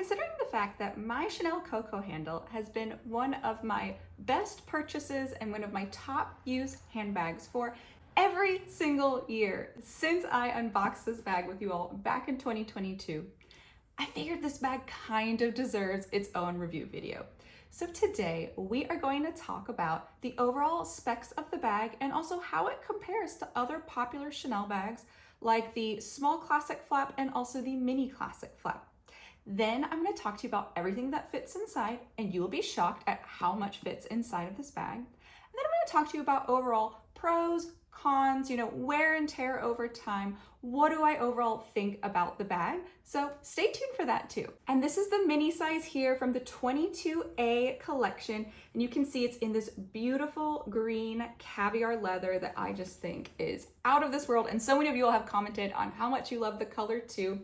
considering the fact that my Chanel Coco handle has been one of my best purchases and one of my top used handbags for every single year since I unboxed this bag with you all back in 2022, I figured this bag kind of deserves its own review video. So today we are going to talk about the overall specs of the bag and also how it compares to other popular Chanel bags like the small classic flap and also the mini classic flap. Then I'm going to talk to you about everything that fits inside, and you will be shocked at how much fits inside of this bag. And then I'm going to talk to you about overall pros, cons, wear and tear over time. What do I overall think about the bag? So stay tuned for that too. And this is the mini size here from the 22A collection. And you can see it's in this beautiful green caviar leather that I just think is out of this world. And so many of you all have commented on how much you love the color too.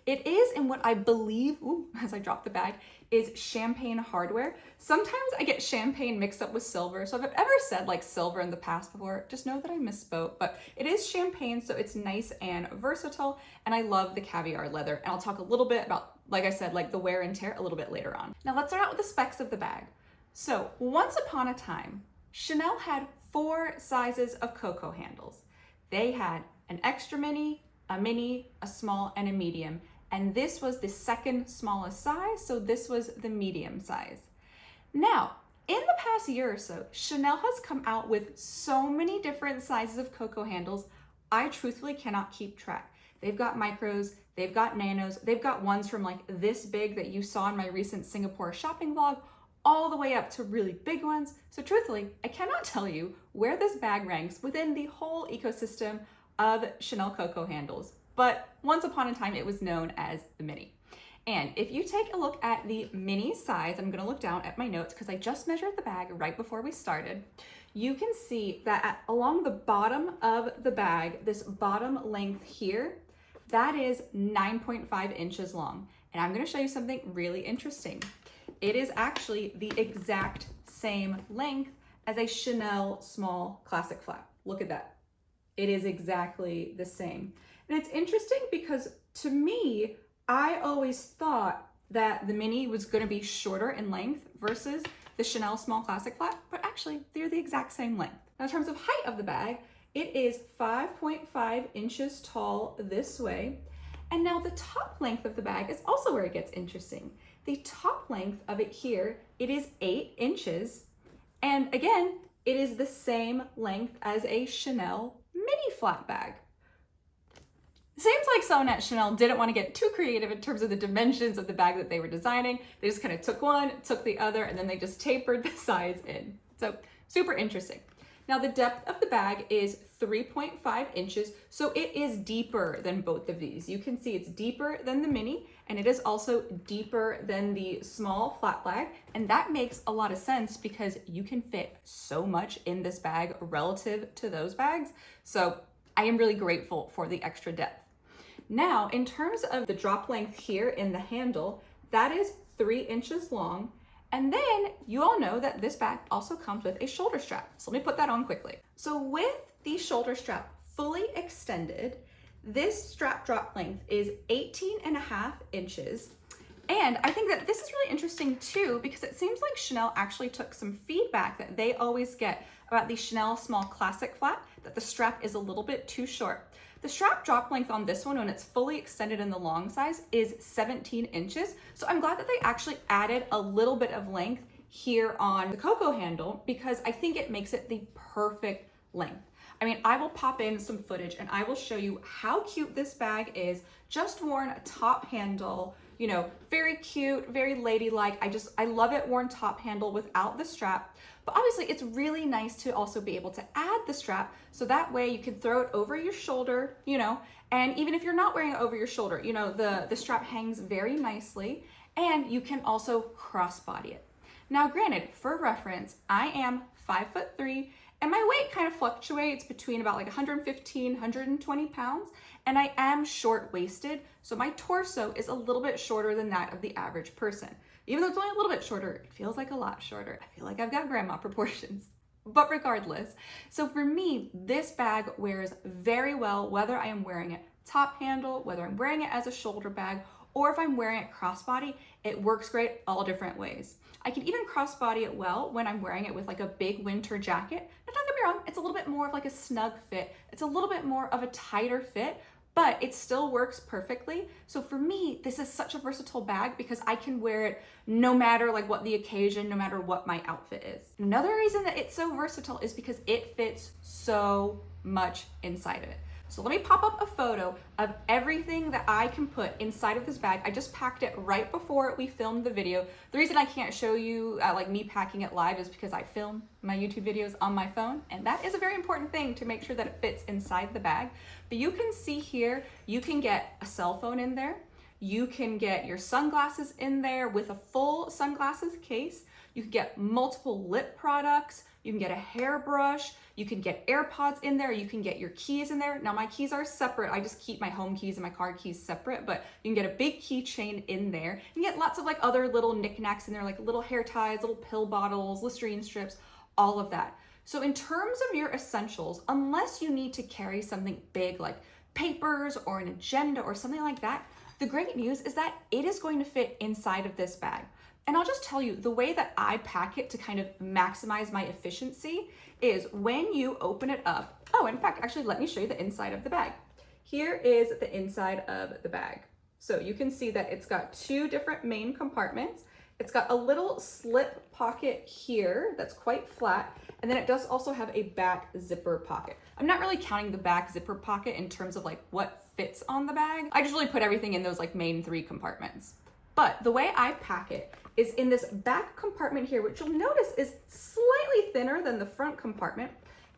It is in what I believe, as I drop the bag, is champagne hardware. Sometimes I get champagne mixed up with silver. So if I've ever said like silver in the past before, just know that I misspoke, but it is champagne, so it's nice and versatile. And I love the caviar leather. And I'll talk a little bit about, like I said, like the wear and tear a little bit later on. Now let's start out with the specs of the bag. So once upon a time, Chanel had 4 sizes of Coco handles. They had an extra mini, a small, and a medium. And this was the second smallest size, so this was the medium size. Now, in the past year or so, Chanel has come out with so many different sizes of Coco handles, I truthfully cannot keep track. They've got micros, they've got nanos, they've got ones from like this big that you saw in my recent Singapore shopping vlog, all the way up to really big ones. So truthfully, I cannot tell you where this bag ranks within the whole ecosystem of Chanel Coco handles. But once upon a time, it was known as the mini. And if you take a look at the mini size, I'm gonna look down at my notes because I just measured the bag right before we started. You can see that along the bottom of the bag, this bottom length here, that is 9.5 inches long. And I'm gonna show you something really interesting. It is actually the exact same length as a Chanel small classic flap. Look at that. It is exactly the same. And it's interesting because to me, I always thought that the mini was going to be shorter in length versus the Chanel small classic flap, but actually they're the exact same length. Now in terms of height of the bag, it is 5.5 inches tall this way. And now the top length of the bag is also where it gets interesting. The top length of it here, it is 8 inches. And again, it is the same length as a Chanel mini flap bag. Seems like someone at Chanel didn't want to get too creative in terms of the dimensions of the bag that they were designing. They just kind of took one, took the other, and then they just tapered the sides in. So super interesting. Now the depth of the bag is 3.5 inches, so it is deeper than both of these. You can see it's deeper than the mini, and it is also deeper than the small flat bag, and that makes a lot of sense because you can fit so much in this bag relative to those bags. So I am really grateful for the extra depth. Now, in terms of the drop length here in the handle, that is 3 inches long. And then you all know that this bag also comes with a shoulder strap. So let me put that on quickly. So with the shoulder strap fully extended, this strap drop length is 18.5 inches. And I think that this is really interesting too, because it seems like Chanel actually took some feedback that they always get about the Chanel small classic flap, that the strap is a little bit too short. The strap drop length on this one, when it's fully extended in the long size, is 17 inches. So I'm glad that they actually added a little bit of length here on the Coco handle because I think it makes it the perfect length. I mean, I will pop in some footage and I will show you how cute this bag is, just worn top handle, very cute, very ladylike. I love it worn top handle without the strap. But obviously it's really nice to also be able to add the strap so that way you can throw it over your shoulder, and even if you're not wearing it over your shoulder, the strap hangs very nicely and you can also crossbody it. Now granted, for reference, I am 5'3" and my weight kind of fluctuates between about like 115, 120 pounds, and I am short-waisted, so my torso is a little bit shorter than that of the average person. Even though it's only a little bit shorter, it feels like a lot shorter. I feel like I've got grandma proportions. But regardless, so for me, this bag wears very well whether I am wearing it top handle, whether I'm wearing it as a shoulder bag, or if I'm wearing it crossbody, it works great all different ways. I can even crossbody it well when I'm wearing it with like a big winter jacket. Now don't get me wrong, it's a little bit more of like a snug fit. It's a little bit more of a tighter fit, but it still works perfectly. So for me, this is such a versatile bag because I can wear it no matter like what the occasion, no matter what my outfit is. Another reason that it's so versatile is because it fits so much inside of it. So let me pop up a photo of everything that I can put inside of this bag. I just packed it right before we filmed the video. The reason I can't show you like me packing it live is because I film my YouTube videos on my phone, and that is a very important thing to make sure that it fits inside the bag. But you can see here, you can get a cell phone in there. You can get your sunglasses in there with a full sunglasses case. You can get multiple lip products. You can get a hairbrush. You can get AirPods in there. You can get your keys in there. Now my keys are separate. I just keep my home keys and my car keys separate, but you can get a big keychain in there. You can get lots of like other little knickknacks in there, like little hair ties, little pill bottles, Listerine strips, all of that. So in terms of your essentials, unless you need to carry something big like papers or an agenda or something like that, the great news is that it is going to fit inside of this bag. And I'll just tell you, the way that I pack it to kind of maximize my efficiency is when you open it up. Oh, in fact, actually, let me show you the inside of the bag. Here is the inside of the bag. So you can see that it's got two different main compartments. It's got a little slip pocket here that's quite flat. And then it does also have a back zipper pocket. I'm not really counting the back zipper pocket in terms of like what fits on the bag. I just really put everything in those like main three compartments. But the way I pack it is in this back compartment here, which you'll notice is slightly thinner than the front compartment.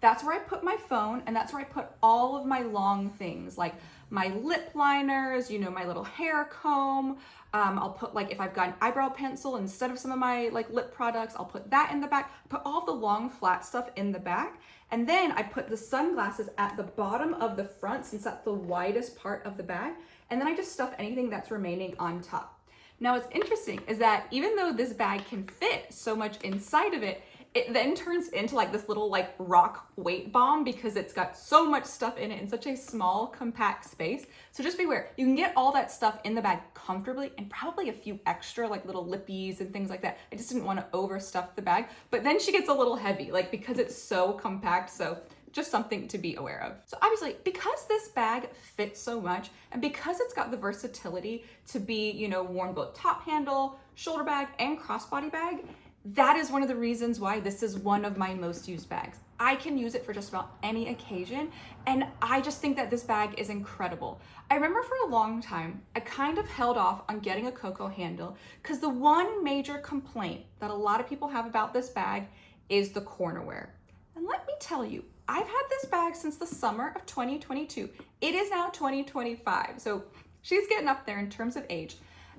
That's where I put my phone, and that's where I put all of my long things, like my lip liners, you know, my little hair comb. I'll put like, if I've got an eyebrow pencil instead of some of my like lip products, I'll put that in the back. Put all the long flat stuff in the back. And then I put the sunglasses at the bottom of the front, since that's the widest part of the bag. And then I just stuff anything that's remaining on top. Now what's interesting is that even though this bag can fit so much inside of it, it then turns into like this little like rock weight bomb because it's got so much stuff in it in such a small, compact space. So just beware, you can get all that stuff in the bag comfortably and probably a few extra like little lippies and things like that. I just didn't want to overstuff the bag, but then she gets a little heavy, like because it's so compact. So just something to be aware of. So obviously, because this bag fits so much, and because it's got the versatility to be, you know, worn both top handle, shoulder bag, and crossbody bag, that is one of the reasons why this is one of my most used bags. I can use it for just about any occasion, and I just think that this bag is incredible. I remember for a long time, I kind of held off on getting a Coco handle because the one major complaint that a lot of people have about this bag is the corner wear. And let me tell you, I've had this bag since the summer of 2022. It is now 2025, so she's getting up there in terms of age.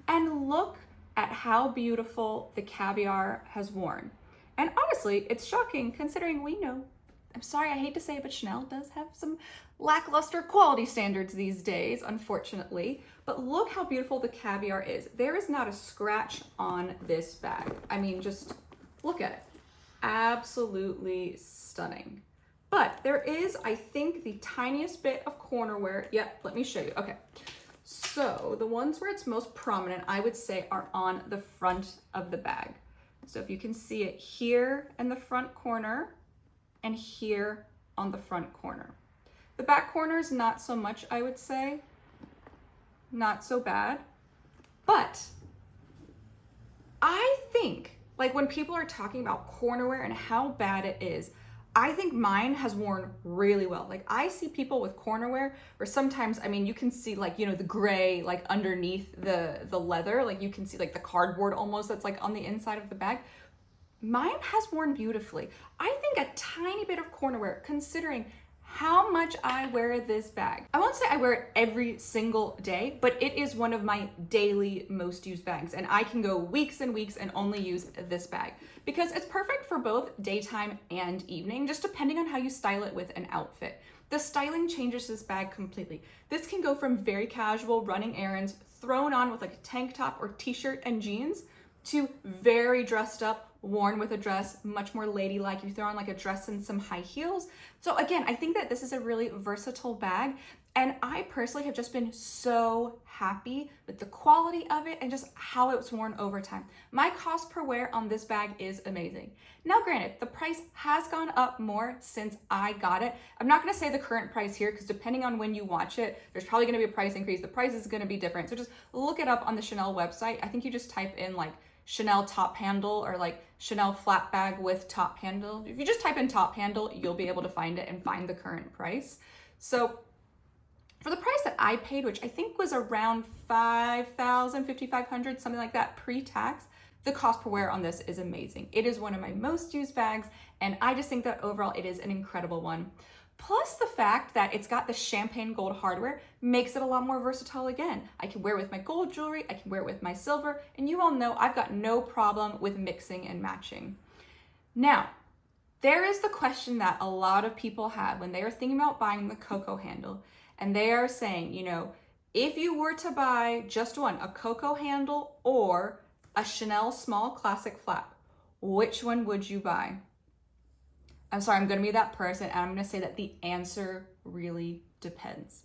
And look at how beautiful the caviar has worn. And honestly, it's shocking considering we know, I'm sorry, I hate to say it, but Chanel does have some lackluster quality standards these days, unfortunately. But look how beautiful the caviar is. There is not a scratch on this bag. I mean, just look at it. Absolutely stunning. But there is, I think, the tiniest bit of corner wear. Yep, let me show you. Okay, so the ones where it's most prominent, I would say, are on the front of the bag. So if you can see it here in the front corner and here on the front corner. The back corner is not so much, I would say. Not so bad. But I think, like when people are talking about corner wear and how bad it is, I think mine has worn really well. Like I see people with corner wear where sometimes, I mean, you can see like, you know, the gray, like underneath the leather, like you can see like the cardboard almost that's like on the inside of the bag. Mine has worn beautifully. I think a tiny bit of corner wear, considering how much I wear this bag. I won't say I wear it every single day, but it is one of my daily most used bags. And I can go weeks and weeks and only use this bag because it's perfect for both daytime and evening, just depending on how you style it with an outfit. The styling changes this bag completely. This can go from very casual running errands, thrown on with like a tank top or t-shirt and jeans, to very dressed up, worn with a dress, much more ladylike. You throw on like a dress and some high heels. So again, I think that this is a really versatile bag. And I personally have just been so happy with the quality of it and just how it's worn over time. My cost per wear on this bag is amazing. Now, granted, the price has gone up more since I got it. I'm not gonna say the current price here because depending on when you watch it, there's probably gonna be a price increase. The price is gonna be different. So just look it up on the Chanel website. I think you just type in like Chanel top handle or like Chanel flat bag with top handle. If you just type in top handle, you'll be able to find it and find the current price. So for the price that I paid, which I think was around $5,000, $5,500, something like that pre-tax, the cost per wear on this is amazing. It is one of my most used bags, and I just think that overall it is an incredible one. Plus the fact that it's got the champagne gold hardware makes it a lot more versatile again. I can wear it with my gold jewelry, I can wear it with my silver, and you all know I've got no problem with mixing and matching. Now, there is the question that a lot of people have when they are thinking about buying the Coco handle, and they are saying, you know, if you were to buy just one, a Coco handle or a Chanel small classic flap, which one would you buy? I'm sorry, I'm gonna be that person, and I'm gonna say that the answer really depends.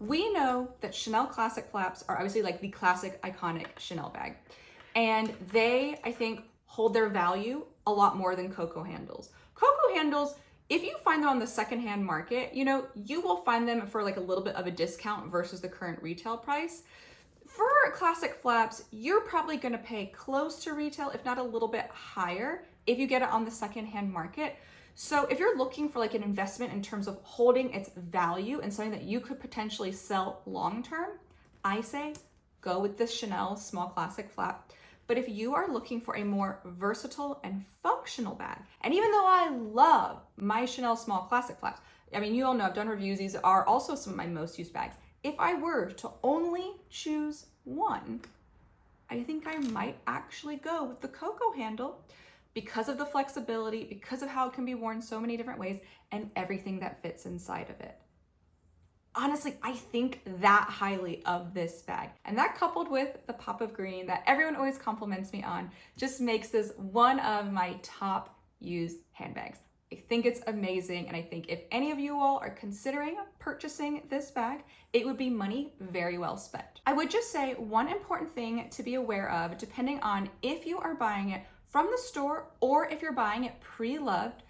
We know that Chanel classic flaps are obviously like the classic iconic Chanel bag, and they, I think, hold their value a lot more than Coco handles. Coco handles, if you find them on the secondhand market, you know, you will find them for like a little bit of a discount versus the current retail price. For classic flaps, you're probably gonna pay close to retail, if not a little bit higher, if you get it on the secondhand market. So if you're looking for like an investment in terms of holding its value and something that you could potentially sell long-term, I say go with this Chanel small classic flap. But if you are looking for a more versatile and functional bag, and even though I love my Chanel small classic flaps, I mean, you all know I've done reviews, these are also some of my most used bags. If I were to only choose one, I think I might actually go with the Coco handle because of the flexibility, because of how it can be worn so many different ways, and everything that fits inside of it. Honestly, I think that highly of this bag. And that coupled with the pop of green that everyone always compliments me on just makes this one of my top used handbags. I think it's amazing, and I think if any of you all are considering purchasing this bag, it would be money very well spent. I would just say one important thing to be aware of, depending on if you are buying it from the store or if you're buying it pre-loved,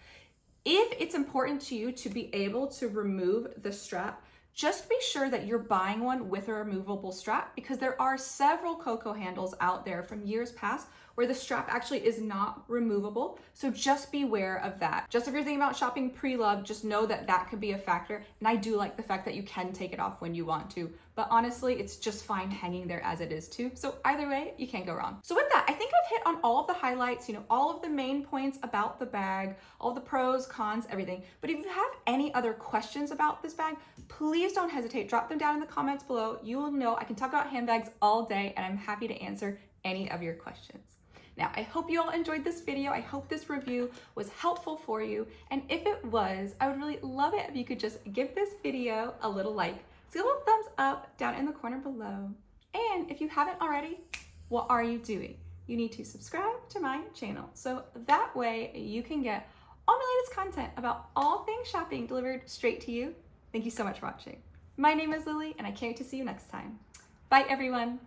if it's important to you to be able to remove the strap, just be sure that you're buying one with a removable strap, because there are several Coco handles out there from years past where the strap actually is not removable. So just beware of that. Just if you're thinking about shopping pre-loved, just know that that could be a factor. And I do like the fact that you can take it off when you want to, but honestly, it's just fine hanging there as it is too. So either way, you can't go wrong. So with that, I think I've hit on all of the highlights, you know, all of the main points about the bag, all the pros, cons, everything. But if you have any other questions about this bag, please don't hesitate. Drop them down in the comments below. You will know I can talk about handbags all day, and I'm happy to answer any of your questions. Now, I hope you all enjoyed this video. I hope this review was helpful for you. And if it was, I would really love it if you could just give this video a little like, see a little thumbs up down in the corner below. And if you haven't already, what are you doing? You need to subscribe to my channel so that way you can get all my latest content about all things shopping delivered straight to you. Thank you so much for watching. My name is Lily, and I can't wait to see you next time. Bye, everyone.